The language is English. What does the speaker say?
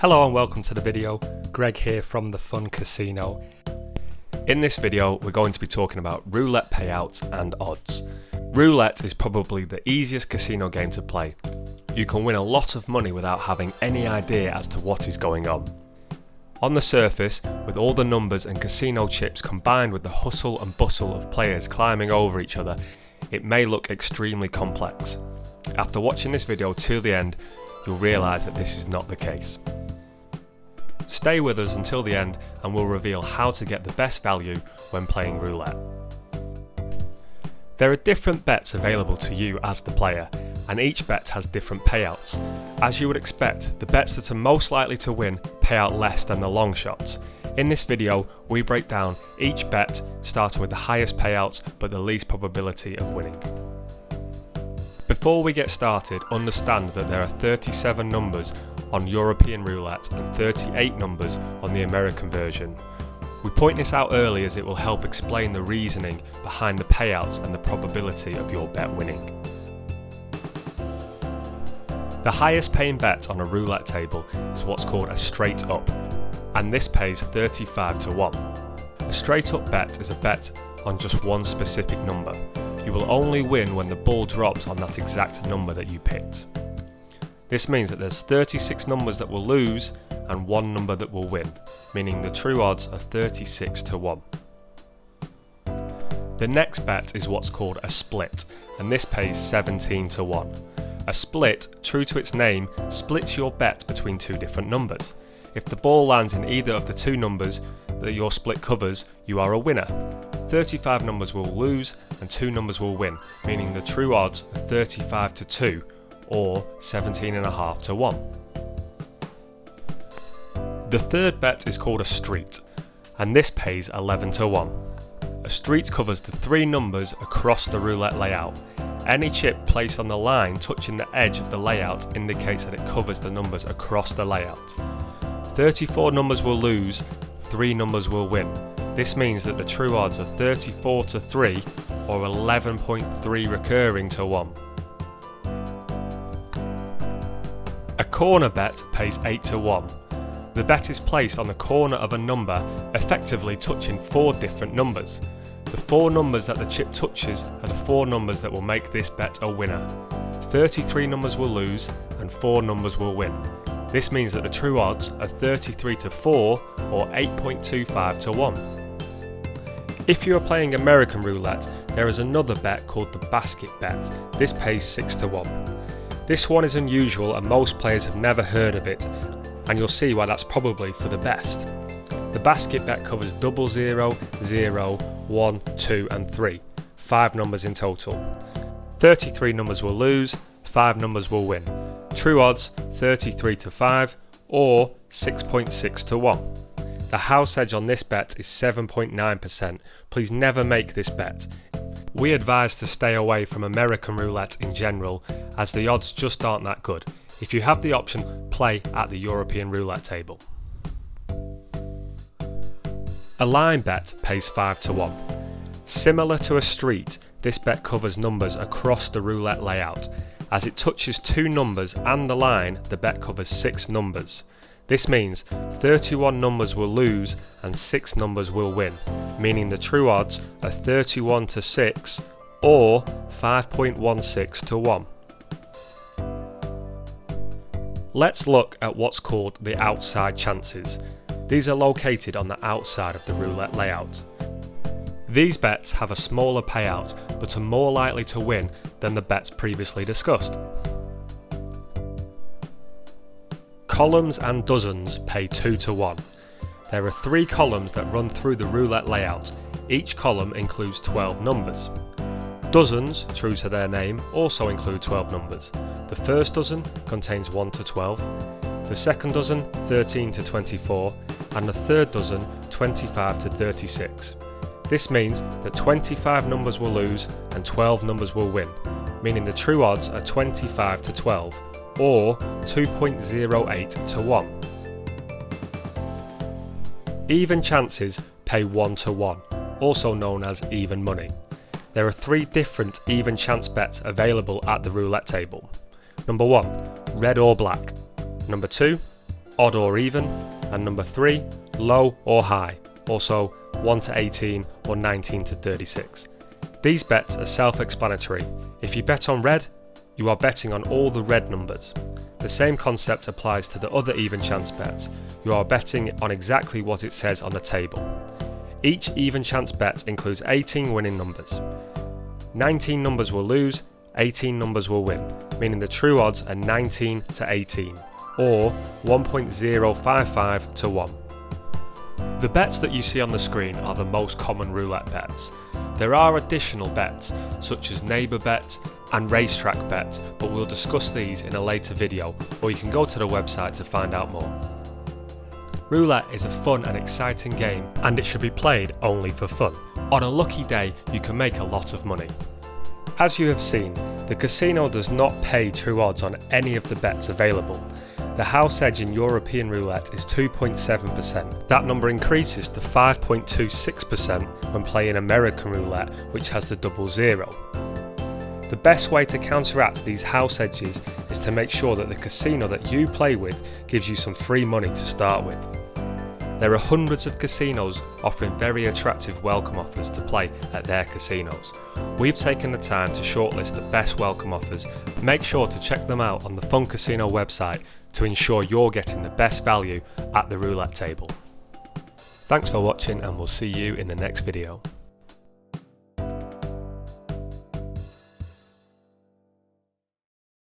Hello and welcome to the video. Greg here from The Fun Casino. In this video we're going to be talking about roulette payouts and odds. Roulette is probably the easiest casino game to play. You can win a lot of money without having any idea as to what is going on. On the surface, with all the numbers and casino chips combined with the hustle and bustle of players climbing over each other, it may look extremely complex. After watching this video till the end, you'll realise that this is not the case. Stay with us until the end and we'll reveal how to get the best value when playing roulette. There are different bets available to you as the player, and each bet has different payouts. As you would expect, the bets that are most likely to win pay out less than the long shots. In this video, we break down each bet, starting with the highest payouts but the least probability of winning. Before we get started, understand that there are 37 numbers on European roulette and 38 numbers on the American version. We point this out early as it will help explain the reasoning behind the payouts and the probability of your bet winning. The highest paying bet on a roulette table is what's called a straight up, and this pays 35 to 1. A straight up bet is a bet on just one specific number. You will only win when the ball drops on that exact number that you picked. This means that there's 36 numbers that will lose and one number that will win, meaning the true odds are 36 to 1. The next bet is what's called a split, and this pays 17 to 1. A split, true to its name, splits your bet between two different numbers. If the ball lands in either of the two numbers that your split covers, you are a winner. 35 numbers will lose and 2 numbers will win, meaning the true odds are 35 to 2 or 17.5 to 1. The third bet is called a street, and this pays 11 to 1. A street covers the 3 numbers across the roulette layout. Any chip placed on the line touching the edge of the layout indicates that it covers the numbers across the layout. 34 numbers will lose, 3 numbers will win. This means that the true odds are 34 to 3 or 11.3 recurring to 1. A corner bet pays 8 to 1. The bet is placed on the corner of a number, effectively touching 4 different numbers. The 4 numbers that the chip touches are the 4 numbers that will make this bet a winner. 33 numbers will lose and 4 numbers will win. This means that the true odds are 33 to 4 or 8.25 to 1. If you are playing American roulette, there is another bet called the basket bet. This pays 6 to 1. This one is unusual and most players have never heard of it, and you'll see why that's probably for the best. The basket bet covers 00, 0, 1, 2 and 3, 5 numbers in total. 33 numbers will lose, 5 numbers will win. True odds 33 to 5 or 6.6 to 1. The house edge on this bet is 7.9%. Please never make this bet. We advise to stay away from American roulette in general, as the odds just aren't that good. If you have the option, play at the European roulette table. A line bet pays 5 to 1. Similar to a street, this bet covers numbers across the roulette layout. As it touches 2 numbers and the line, the bet covers 6 numbers. This means 31 numbers will lose and 6 numbers will win, meaning the true odds are 31 to 6 or 5.16 to 1. Let's look at what's called the outside chances. These are located on the outside of the roulette layout. These bets have a smaller payout but are more likely to win than the bets previously discussed. Columns and dozens pay 2 to 1. There are 3 columns that run through the roulette layout. Each column includes 12 numbers. Dozens, true to their name, also include 12 numbers. The first dozen contains 1 to 12, the second dozen 13 to 24, and the third dozen 25 to 36. This means that 25 numbers will lose and 12 numbers will win, meaning the true odds are 25 to 12. Or 2.08 to 1. Even chances pay 1 to 1, also known as even money. There are 3 different even chance bets available at the roulette table. Number 1, red or black. Number 2, odd or even, and number 3, low or high, also 1 to 18 or 19 to 36. These bets are self-explanatory. If you bet on red, you are betting on all the red numbers. The same concept applies to the other even chance bets. You are betting on exactly what it says on the table. Each even chance bet includes 18 winning numbers. 19 numbers will lose, 18 numbers will win, meaning the true odds are 19 to 18, or 1.055 to 1. The bets that you see on the screen are the most common roulette bets. There are additional bets, such as neighbour bet and racetrack bet, but we'll discuss these in a later video, or you can go to the website to find out more. Roulette is a fun and exciting game, and it should be played only for fun. On a lucky day, you can make a lot of money. As you have seen, the casino does not pay true odds on any of the bets available. The house edge in European roulette is 2.7%. That number increases to 5.26% when playing American roulette, which has the double zero. The best way to counteract these house edges is to make sure that the casino that you play with gives you some free money to start with. There are hundreds of casinos offering very attractive welcome offers to play at their casinos. We've taken the time to shortlist the best welcome offers. Make sure to check them out on the Fun Casino website to ensure you're getting the best value at the roulette table. Thanks for watching, and we'll see you in the next video.